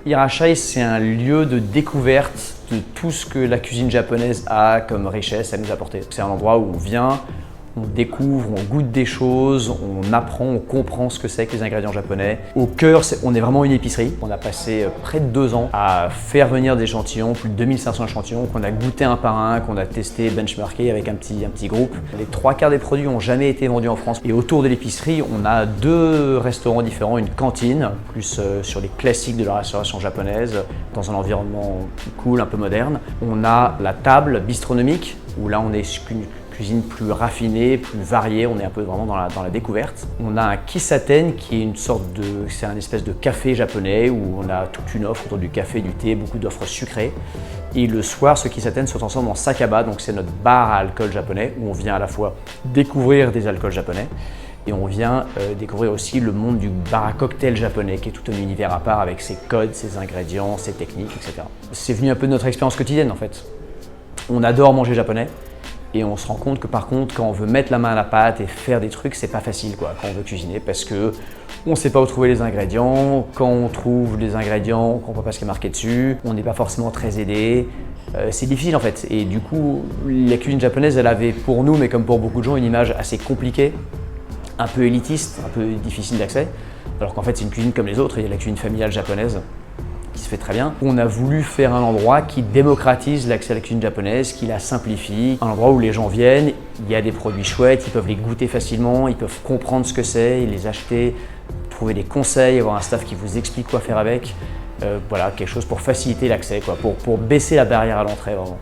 Irashai, c'est un lieu de découverte de tout ce que la cuisine japonaise a comme richesse à nous apporter. C'est un endroit où on vient, on découvre, on goûte des choses, on apprend, on comprend ce que c'est que les ingrédients japonais. Au cœur, on est vraiment une épicerie. On a passé près de 2 ans à faire venir des échantillons, plus de 2500 échantillons, qu'on a goûté un par un, qu'on a testé, benchmarké avec un petit groupe. Les 3/4 des produits n'ont jamais été vendus en France. Et autour de l'épicerie, on a 2 restaurants différents, une cantine, plus sur les classiques de la restauration japonaise, dans un environnement cool, un peu moderne. On a la table bistronomique, où là on est une cuisine plus raffinée, plus variée, on est un peu vraiment dans la découverte. On a un Kissaten qui est c'est un espèce de café japonais où on a toute une offre autour du café, du thé, beaucoup d'offres sucrées. Et le soir, ce Kissaten se transforme en Sakaba, donc c'est notre bar à alcool japonais où on vient à la fois découvrir des alcools japonais et on vient découvrir aussi le monde du bar à cocktail japonais qui est tout un univers à part avec ses codes, ses ingrédients, ses techniques, etc. C'est venu un peu de notre expérience quotidienne en fait. On adore manger japonais. Et on se rend compte que par contre, quand on veut mettre la main à la pâte et faire des trucs, c'est pas facile quoi, quand on veut cuisiner parce que on sait pas où trouver les ingrédients. Quand on trouve les ingrédients, on comprend pas ce qui est marqué dessus. On n'est pas forcément très aidé. C'est difficile en fait. Et du coup, la cuisine japonaise, elle avait pour nous, mais comme pour beaucoup de gens, une image assez compliquée, un peu élitiste, un peu difficile d'accès. Alors qu'en fait, c'est une cuisine comme les autres. Il y a la cuisine familiale japonaise qui se fait très bien. On a voulu faire un endroit qui démocratise l'accès à la cuisine japonaise, qui la simplifie, un endroit où les gens viennent, il y a des produits chouettes, ils peuvent les goûter facilement, ils peuvent comprendre ce que c'est, les acheter, trouver des conseils, avoir un staff qui vous explique quoi faire avec. Voilà, quelque chose pour faciliter l'accès, pour baisser la barrière à l'entrée vraiment.